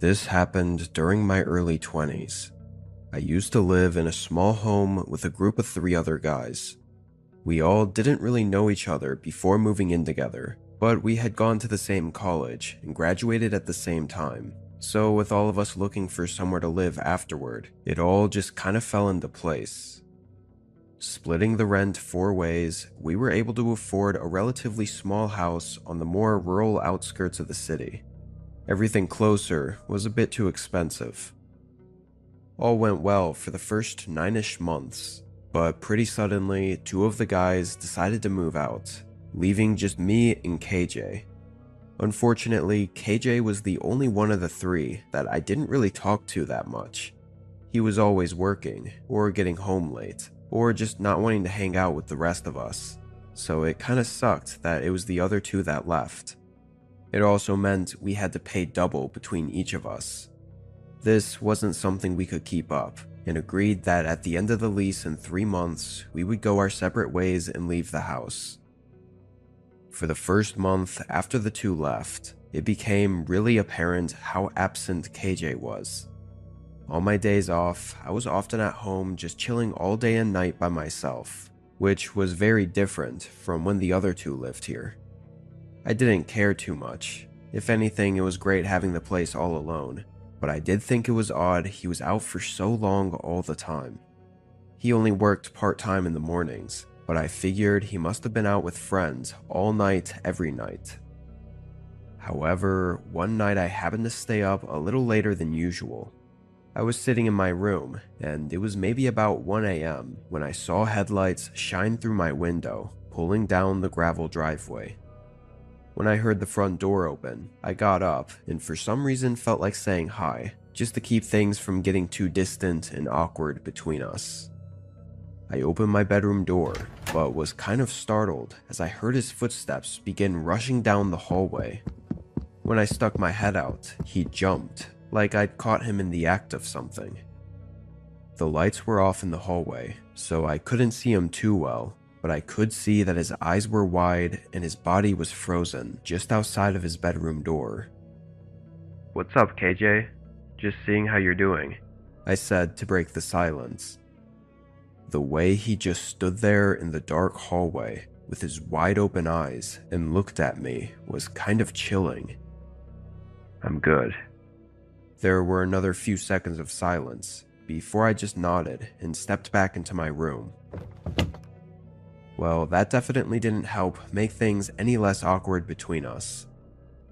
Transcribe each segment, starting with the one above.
This happened during my early 20s. I used to live in a small home with a group of 3 other guys. We all didn't really know each other before moving in together, but we had gone to the same college and graduated at the same time. So with all of us looking for somewhere to live afterward, it all just kind of fell into place. Splitting the rent 4 ways, we were able to afford a relatively small house on the more rural outskirts of the city. Everything closer was a bit too expensive. All went well for the first 9-ish months, but pretty suddenly, 2 of the guys decided to move out, leaving just me and KJ. Unfortunately, KJ was the only one of the 3 that I didn't really talk to that much. He was always working, or getting home late, or just not wanting to hang out with the rest of us, so it kinda sucked that it was the other 2 that left. It also meant we had to pay double between each of us. This wasn't something we could keep up, and agreed that at the end of the lease in 3 months, we would go our separate ways and leave the house. For the first month after the 2 left, it became really apparent how absent KJ was. On my days off, I was often at home just chilling all day and night by myself, which was very different from when the other 2 lived here. I didn't care too much. If anything, it was great having the place all alone, but I did think it was odd he was out for so long all the time. He only worked part-time in the mornings, but I figured he must have been out with friends all night every night. However, one night I happened to stay up a little later than usual. I was sitting in my room, and it was maybe about 1 a.m. when I saw headlights shine through my window, pulling down the gravel driveway. When I heard the front door open, I got up and for some reason felt like saying hi, just to keep things from getting too distant and awkward between us. I opened my bedroom door, but was kind of startled as I heard his footsteps begin rushing down the hallway. When I stuck my head out, he jumped, like I'd caught him in the act of something. The lights were off in the hallway, so I couldn't see him too well, but I could see that his eyes were wide and his body was frozen just outside of his bedroom door. "What's up, KJ? Just seeing how you're doing," I said to break the silence. The way he just stood there in the dark hallway with his wide open eyes and looked at me was kind of chilling. "I'm good." There were another few seconds of silence before I just nodded and stepped back into my room. Well, that definitely didn't help make things any less awkward between us.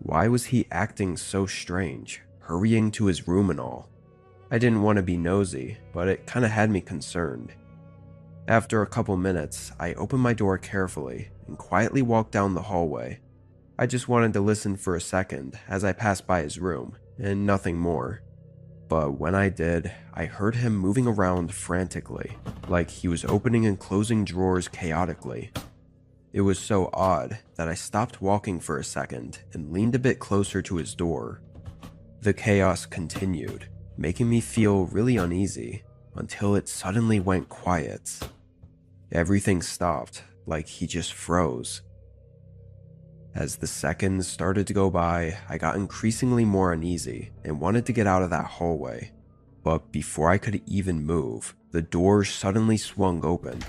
Why was he acting so strange, hurrying to his room and all? I didn't want to be nosy, but it kinda had me concerned. After a couple minutes, I opened my door carefully and quietly walked down the hallway. I just wanted to listen for a second as I passed by his room, and nothing more. But when I did, I heard him moving around frantically, like he was opening and closing drawers chaotically. It was so odd that I stopped walking for a second and leaned a bit closer to his door. The chaos continued, making me feel really uneasy, until it suddenly went quiet. Everything stopped, like he just froze. As the seconds started to go by, I got increasingly more uneasy and wanted to get out of that hallway. But before I could even move, the door suddenly swung open.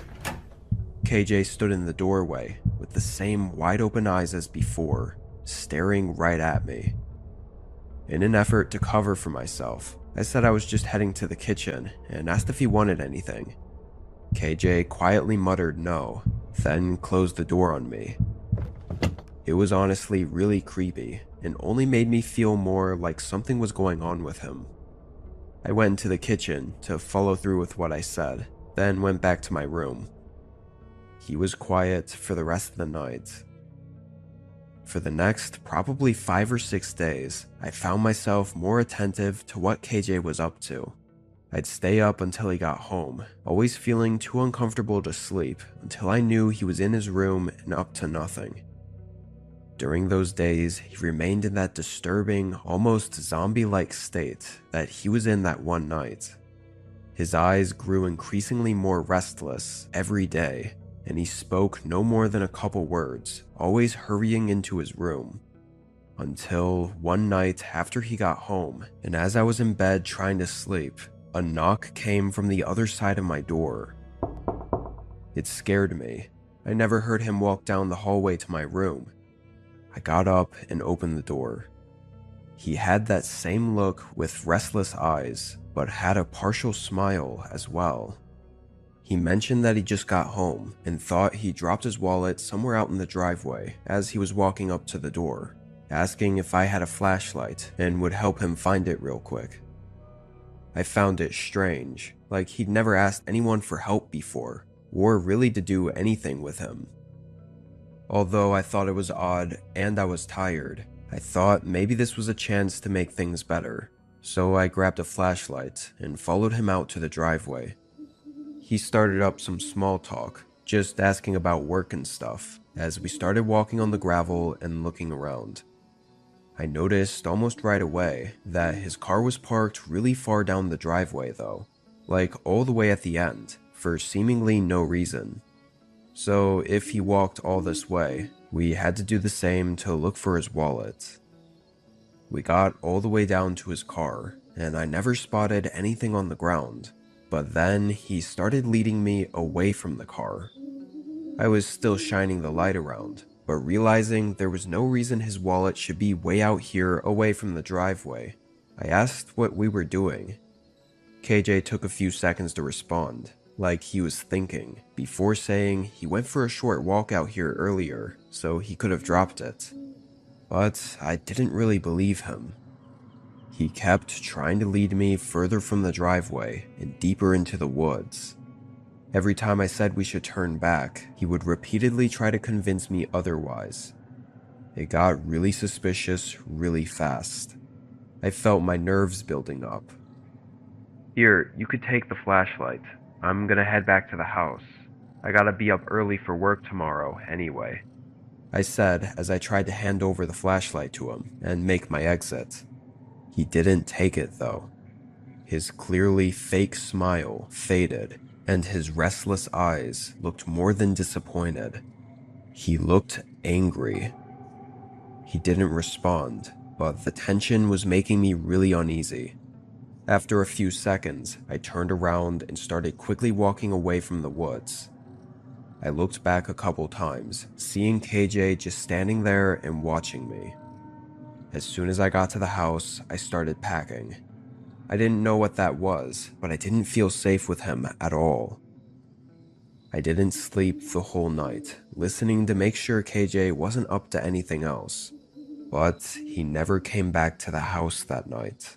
KJ stood in the doorway with the same wide open eyes as before, staring right at me. In an effort to cover for myself, I said I was just heading to the kitchen and asked if he wanted anything. KJ quietly muttered no, then closed the door on me. It was honestly really creepy and only made me feel more like something was going on with him. I went into the kitchen to follow through with what I said, then went back to my room. He was quiet for the rest of the night. For the next probably 5 or 6 days, I found myself more attentive to what KJ was up to. I'd stay up until he got home, always feeling too uncomfortable to sleep until I knew he was in his room and up to nothing. During those days, he remained in that disturbing, almost zombie-like state that he was in that one night. His eyes grew increasingly more restless every day, and he spoke no more than a couple words, always hurrying into his room. Until one night after he got home, and as I was in bed trying to sleep, a knock came from the other side of my door. It scared me. I never heard him walk down the hallway to my room. I got up and opened the door. He had that same look with restless eyes, but had a partial smile as well. He mentioned that he just got home and thought he dropped his wallet somewhere out in the driveway as he was walking up to the door, asking if I had a flashlight and would help him find it real quick. I found it strange, like he'd never asked anyone for help before, or really to do anything with him. Although I thought it was odd and I was tired, I thought maybe this was a chance to make things better, so I grabbed a flashlight and followed him out to the driveway. He started up some small talk, just asking about work and stuff, as we started walking on the gravel and looking around. I noticed almost right away that his car was parked really far down the driveway though, like all the way at the end, for seemingly no reason. So if he walked all this way, we had to do the same to look for his wallet. We got all the way down to his car, and I never spotted anything on the ground, but then he started leading me away from the car. I was still shining the light around, but realizing there was no reason his wallet should be way out here away from the driveway, I asked what we were doing. KJ took a few seconds to respond, like he was thinking, before saying he went for a short walk out here earlier, so he could have dropped it. But I didn't really believe him. He kept trying to lead me further from the driveway and deeper into the woods. Every time I said we should turn back, he would repeatedly try to convince me otherwise. It got really suspicious really fast. I felt my nerves building up. "Here, you could take the flashlight. I'm gonna head back to the house. I gotta be up early for work tomorrow anyway," I said as I tried to hand over the flashlight to him and make my exit. He didn't take it though. His clearly fake smile faded, and his restless eyes looked more than disappointed. He looked angry. He didn't respond, but the tension was making me really uneasy. After a few seconds, I turned around and started quickly walking away from the woods. I looked back a couple times, seeing KJ just standing there and watching me. As soon as I got to the house, I started packing. I didn't know what that was, but I didn't feel safe with him at all. I didn't sleep the whole night, listening to make sure KJ wasn't up to anything else. But he never came back to the house that night.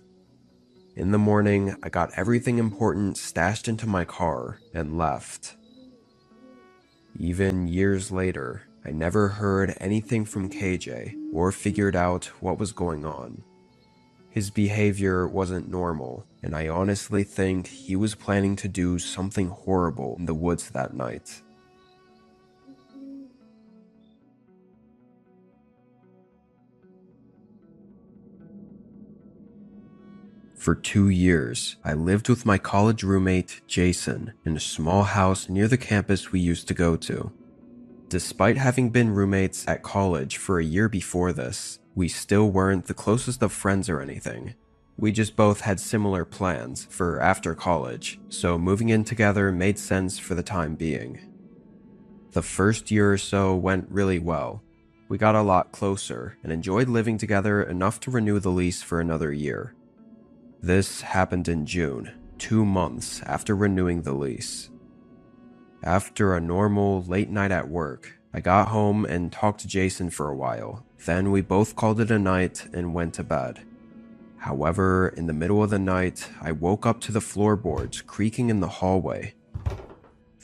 In the morning, I got everything important stashed into my car and left. Even years later, I never heard anything from KJ or figured out what was going on. His behavior wasn't normal, and I honestly think he was planning to do something horrible in the woods that night. For 2 years, I lived with my college roommate, Jason, in a small house near the campus we used to go to. Despite having been roommates at college for a year before this, we still weren't the closest of friends or anything. We just both had similar plans for after college, so moving in together made sense for the time being. The first year or so went really well. We got a lot closer and enjoyed living together enough to renew the lease for another year. This happened in June, 2 months after renewing the lease. After a normal late night at work, I got home and talked to Jason for a while. Then we both called it a night and went to bed. However, in the middle of the night, I woke up to the floorboards creaking in the hallway.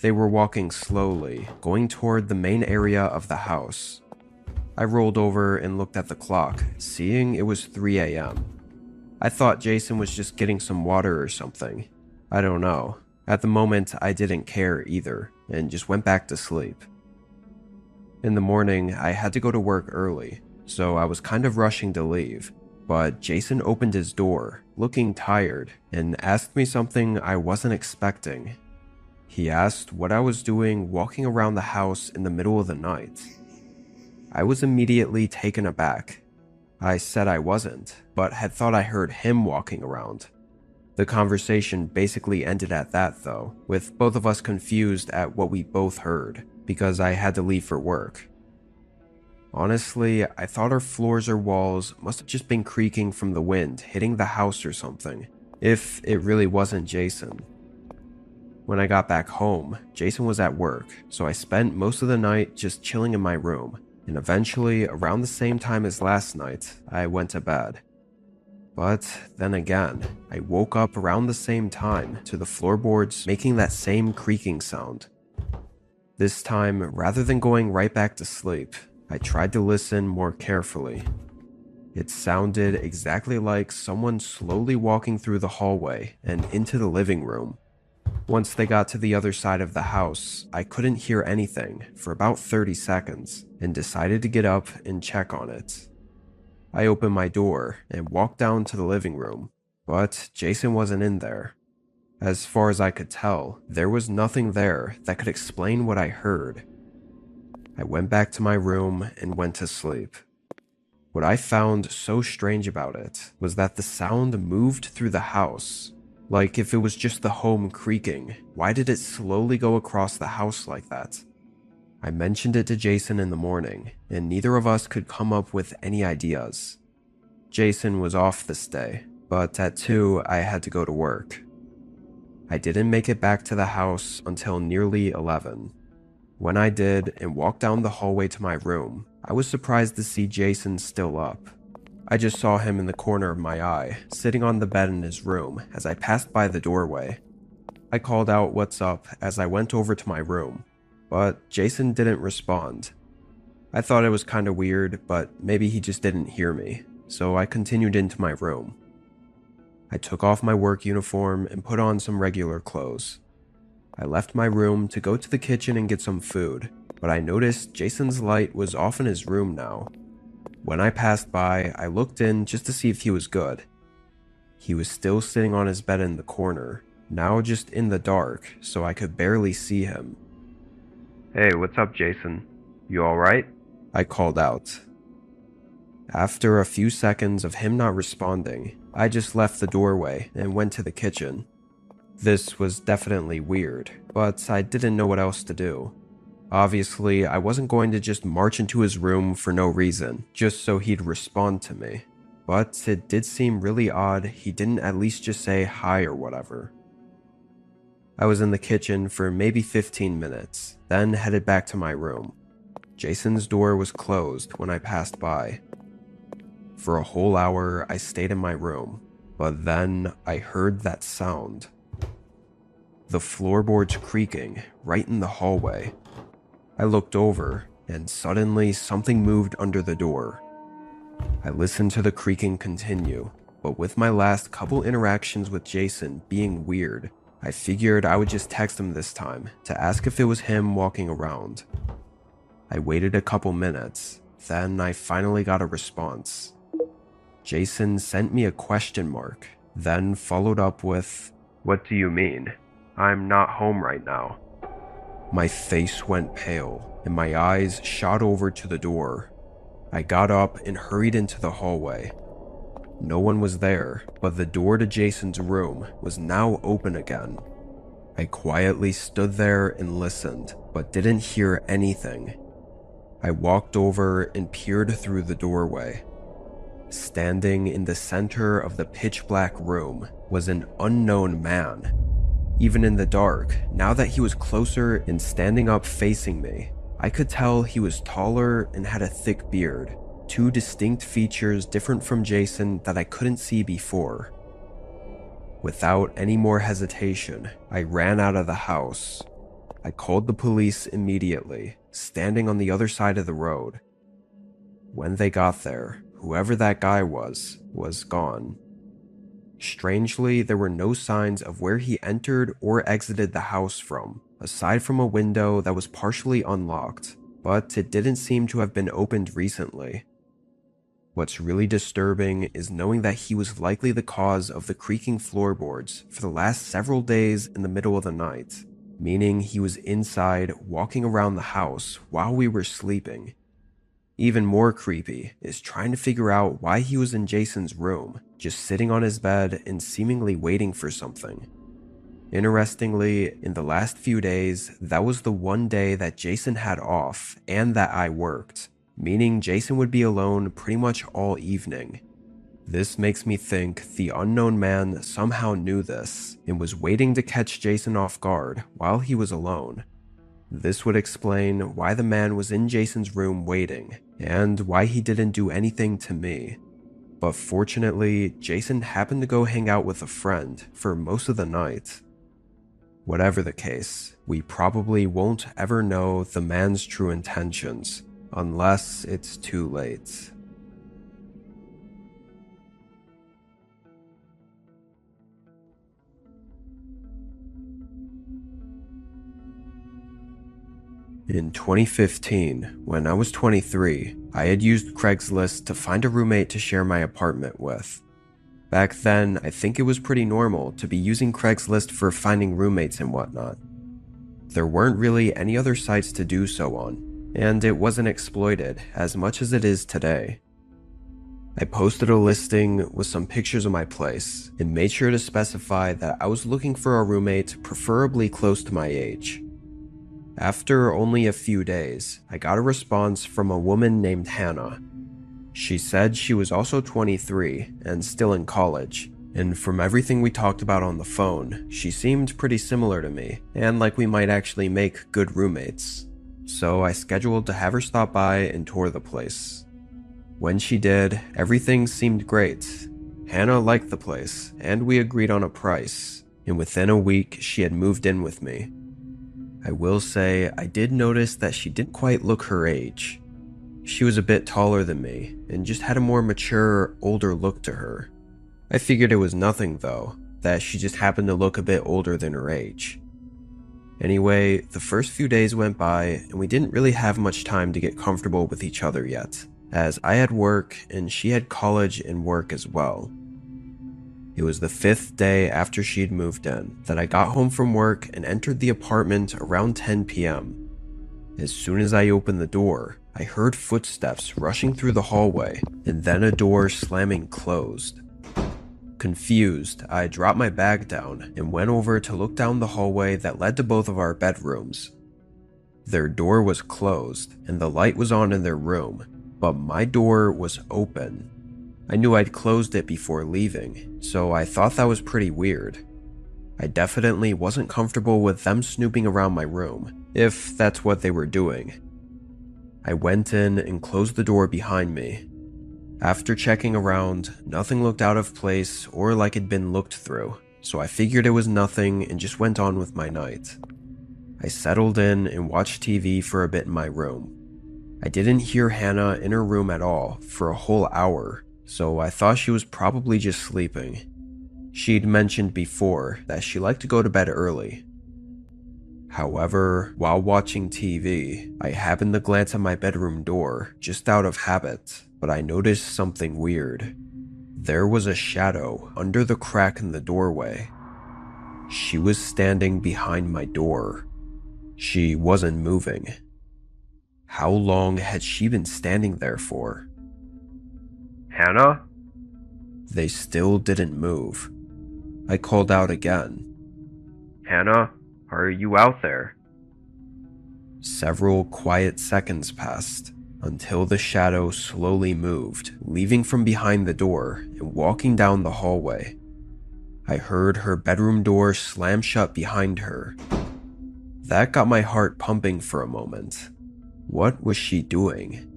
They were walking slowly, going toward the main area of the house. I rolled over and looked at the clock, seeing it was 3 a.m. I thought Jason was just getting some water or something. I don't know. At the moment, I didn't care either, and just went back to sleep. In the morning, I had to go to work early, so I was kind of rushing to leave, but Jason opened his door, looking tired, and asked me something I wasn't expecting. He asked what I was doing walking around the house in the middle of the night. I was immediately taken aback. I said I wasn't, but had thought I heard him walking around. The conversation basically ended at that though, with both of us confused at what we both heard, because I had to leave for work. Honestly, I thought our floors or walls must have just been creaking from the wind hitting the house or something, if it really wasn't Jason. When I got back home, Jason was at work, so I spent most of the night just chilling in my room, and eventually, around the same time as last night, I went to bed. But then again, I woke up around the same time to the floorboards making that same creaking sound. This time, rather than going right back to sleep, I tried to listen more carefully. It sounded exactly like someone slowly walking through the hallway and into the living room. Once they got to the other side of the house, I couldn't hear anything for about 30 seconds and decided to get up and check on it. I opened my door and walked down to the living room, but Jason wasn't in there. As far as I could tell, there was nothing there that could explain what I heard. I went back to my room and went to sleep. What I found so strange about it was that the sound moved through the house. Like if it was just the home creaking, why did it slowly go across the house like that? I mentioned it to Jason in the morning, and neither of us could come up with any ideas. Jason was off this day, but at 2 I had to go to work. I didn't make it back to the house until nearly 11. When I did and walked down the hallway to my room, I was surprised to see Jason still up. I just saw him in the corner of my eye, sitting on the bed in his room as I passed by the doorway. I called out "What's up" as I went over to my room, but Jason didn't respond. I thought it was kinda weird, but maybe he just didn't hear me, so I continued into my room. I took off my work uniform and put on some regular clothes. I left my room to go to the kitchen and get some food, but I noticed Jason's light was off in his room now. When I passed by, I looked in just to see if he was good. He was still sitting on his bed in the corner, now just in the dark, so I could barely see him. "Hey, what's up, Jason? You alright?" I called out. After a few seconds of him not responding, I just left the doorway and went to the kitchen. This was definitely weird, but I didn't know what else to do. Obviously, I wasn't going to just march into his room for no reason, just so he'd respond to me. But it did seem really odd he didn't at least just say hi or whatever. I was in the kitchen for maybe 15 minutes, then headed back to my room. Jason's door was closed when I passed by. For a whole hour, I stayed in my room, but then I heard that sound. The floorboards creaking right in the hallway. I looked over, and suddenly something moved under the door. I listened to the creaking continue, but with my last couple interactions with Jason being weird, I figured I would just text him this time to ask if it was him walking around. I waited a couple minutes, then I finally got a response. Jason sent me a question mark, then followed up with, "What do you mean? I'm not home right now." My face went pale, and my eyes shot over to the door. I got up and hurried into the hallway. No one was there, but the door to Jason's room was now open again. I quietly stood there and listened, but didn't hear anything. I walked over and peered through the doorway. Standing in the center of the pitch-black room was an unknown man. Even in the dark, now that he was closer and standing up facing me, I could tell he was taller and had a thick beard, two distinct features different from Jason that I couldn't see before. Without any more hesitation, I ran out of the house. I called the police immediately, standing on the other side of the road. When they got there, whoever that guy was gone. Strangely, there were no signs of where he entered or exited the house from, aside from a window that was partially unlocked, but it didn't seem to have been opened recently. What's really disturbing is knowing that he was likely the cause of the creaking floorboards for the last several days in the middle of the night, meaning he was inside walking around the house while we were sleeping. Even more creepy is trying to figure out why he was in Jason's room, just sitting on his bed and seemingly waiting for something. Interestingly, in the last few days, that was the one day that Jason had off and that I worked, meaning Jason would be alone pretty much all evening. This makes me think the unknown man somehow knew this and was waiting to catch Jason off guard while he was alone. This would explain why the man was in Jason's room waiting and why he didn't do anything to me. But fortunately, Jason happened to go hang out with a friend for most of the night. Whatever the case, we probably won't ever know the man's true intentions unless it's too late. In 2015, when I was 23, I had used Craigslist to find a roommate to share my apartment with. Back then, I think it was pretty normal to be using Craigslist for finding roommates and whatnot. There weren't really any other sites to do so on, and it wasn't exploited as much as it is today. I posted a listing with some pictures of my place and made sure to specify that I was looking for a roommate preferably close to my age. After only a few days, I got a response from a woman named Hannah. She said she was also 23 and still in college, and from everything we talked about on the phone, she seemed pretty similar to me and like we might actually make good roommates. So I scheduled to have her stop by and tour the place. When she did, everything seemed great. Hannah liked the place, and we agreed on a price, and within a week she had moved in with me. I will say I did notice that she didn't quite look her age. She was a bit taller than me, and just had a more mature, older look to her. I figured it was nothing though, that she just happened to look a bit older than her age. Anyway, the first few days went by, and we didn't really have much time to get comfortable with each other yet, as I had work and she had college and work as well. It was the 5th day after she'd moved in that I got home from work and entered the apartment around 10 p.m. As soon as I opened the door, I heard footsteps rushing through the hallway and then a door slamming closed. Confused, I dropped my bag down and went over to look down the hallway that led to both of our bedrooms. Their door was closed and the light was on in their room, but my door was open. I knew I'd closed it before leaving, so I thought that was pretty weird. I definitely wasn't comfortable with them snooping around my room, if that's what they were doing. I went in and closed the door behind me. After checking around, nothing looked out of place or like it'd been looked through, so I figured it was nothing and just went on with my night. I settled in and watched TV for a bit in my room. I didn't hear Hannah in her room at all for a whole hour, so I thought she was probably just sleeping. She'd mentioned before that she liked to go to bed early. However, while watching TV, I happened to glance at my bedroom door just out of habit, but I noticed something weird. There was a shadow under the crack in the doorway. She was standing behind my door. She wasn't moving. How long had she been standing there for? "Hannah?" They still didn't move. I called out again. "Hannah, are you out there?" Several quiet seconds passed until the shadow slowly moved, leaving from behind the door and walking down the hallway. I heard her bedroom door slam shut behind her. That got my heart pumping for a moment. What was she doing?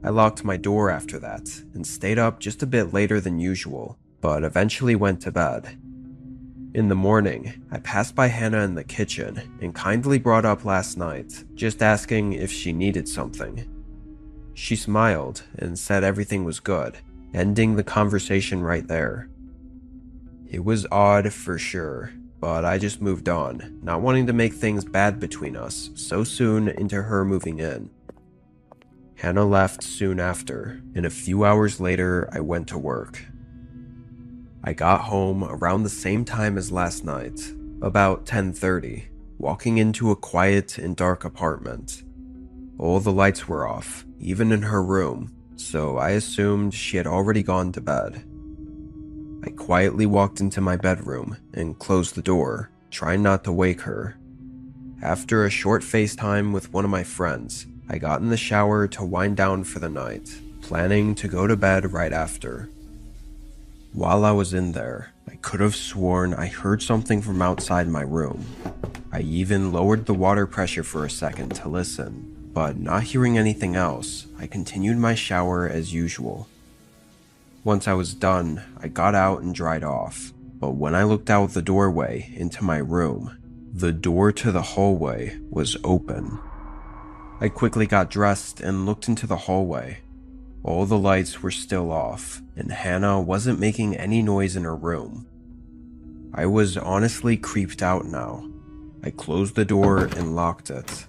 I locked my door after that and stayed up just a bit later than usual, but eventually went to bed. In the morning, I passed by Hannah in the kitchen and kindly brought up last night, just asking if she needed something. She smiled and said everything was good, ending the conversation right there. It was odd for sure, but I just moved on, not wanting to make things bad between us so soon into her moving in. Hannah left soon after, and a few hours later I went to work. I got home around the same time as last night, about 10:30, walking into a quiet and dark apartment. All the lights were off, even in her room, so I assumed she had already gone to bed. I quietly walked into my bedroom and closed the door, trying not to wake her. After a short FaceTime with one of my friends, I got in the shower to wind down for the night, planning to go to bed right after. While I was in there, I could have sworn I heard something from outside my room. I even lowered the water pressure for a second to listen, but not hearing anything else, I continued my shower as usual. Once I was done, I got out and dried off, but when I looked out the doorway into my room, the door to the hallway was open. I quickly got dressed and looked into the hallway. All the lights were still off, and Hannah wasn't making any noise in her room. I was honestly creeped out now. I closed the door and locked it.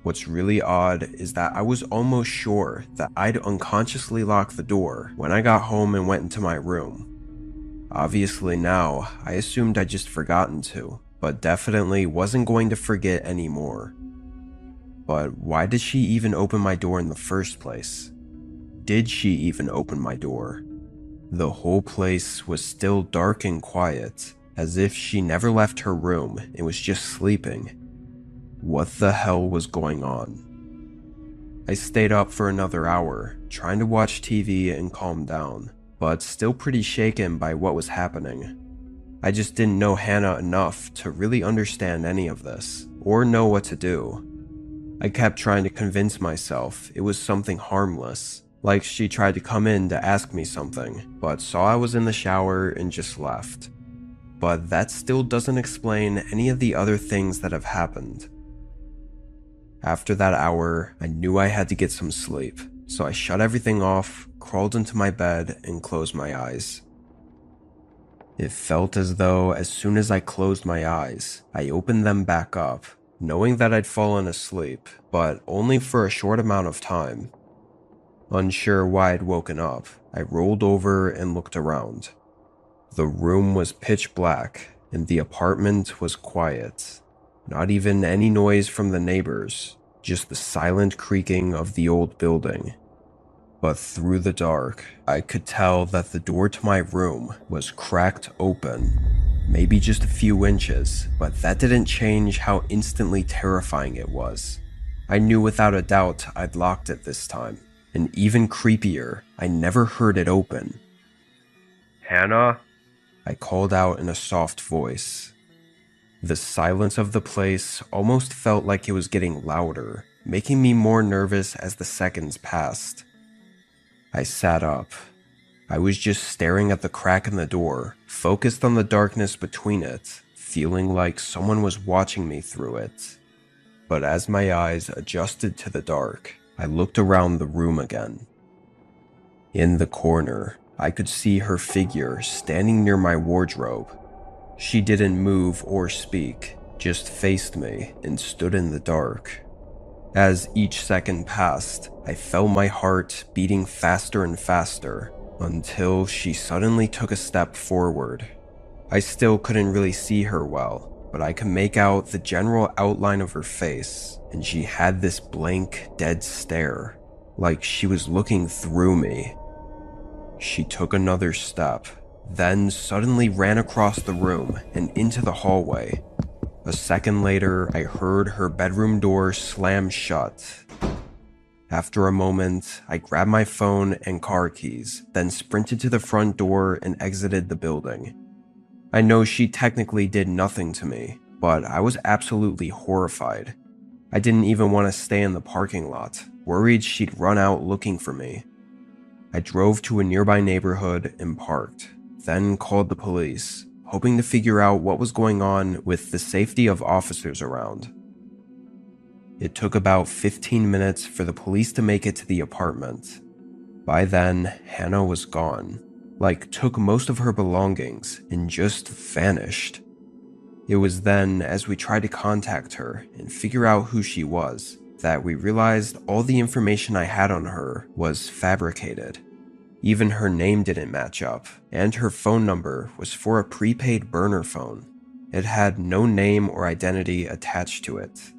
What's really odd is that I was almost sure that I'd unconsciously locked the door when I got home and went into my room. Obviously now, I assumed I'd just forgotten to, but definitely wasn't going to forget anymore. But why did she even open my door in the first place? Did she even open my door? The whole place was still dark and quiet, as if she never left her room and was just sleeping. What the hell was going on? I stayed up for another hour, trying to watch TV and calm down, but still pretty shaken by what was happening. I just didn't know Hannah enough to really understand any of this, or know what to do. I kept trying to convince myself it was something harmless, like she tried to come in to ask me something, but saw I was in the shower and just left. But that still doesn't explain any of the other things that have happened. After that hour, I knew I had to get some sleep, so I shut everything off, crawled into my bed, and closed my eyes. It felt as though as soon as I closed my eyes, I opened them back up, knowing that I'd fallen asleep, but only for a short amount of time. Unsure why I'd woken up, I rolled over and looked around. The room was pitch black, and the apartment was quiet. Not even any noise from the neighbors, just the silent creaking of the old building. But through the dark, I could tell that the door to my room was cracked open, maybe just a few inches, but that didn't change how instantly terrifying it was. I knew without a doubt I'd locked it this time, and even creepier, I never heard it open. "Hannah?" I called out in a soft voice. The silence of the place almost felt like it was getting louder, making me more nervous as the seconds passed. I sat up. I was just staring at the crack in the door, focused on the darkness between it, feeling like someone was watching me through it. But as my eyes adjusted to the dark, I looked around the room again. In the corner, I could see her figure standing near my wardrobe. She didn't move or speak, just faced me and stood in the dark. As each second passed, I felt my heart beating faster and faster until she suddenly took a step forward. I still couldn't really see her well, but I could make out the general outline of her face, and she had this blank, dead stare, like she was looking through me. She took another step, then suddenly ran across the room and into the hallway. A second later, I heard her bedroom door slam shut. After a moment, I grabbed my phone and car keys, then sprinted to the front door and exited the building. I know she technically did nothing to me, but I was absolutely horrified. I didn't even want to stay in the parking lot, worried she'd run out looking for me. I drove to a nearby neighborhood and parked, then called the police, hoping to figure out what was going on with the safety of officers around. It took about 15 minutes for the police to make it to the apartment. By then, Hannah was gone, took most of her belongings and just vanished. It was then, as we tried to contact her and figure out who she was, that we realized all the information I had on her was fabricated. Even her name didn't match up, and her phone number was for a prepaid burner phone. It had no name or identity attached to it.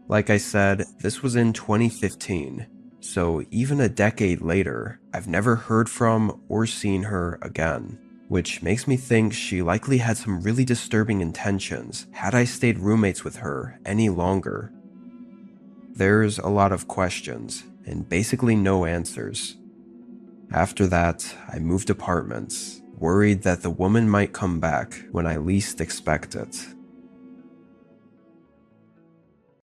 Like I said, this was in 2015, so even a decade later, I've never heard from or seen her again, which makes me think she likely had some really disturbing intentions had I stayed roommates with her any longer. There's a lot of questions, and basically no answers. After that, I moved apartments, worried that the woman might come back when I least expect it.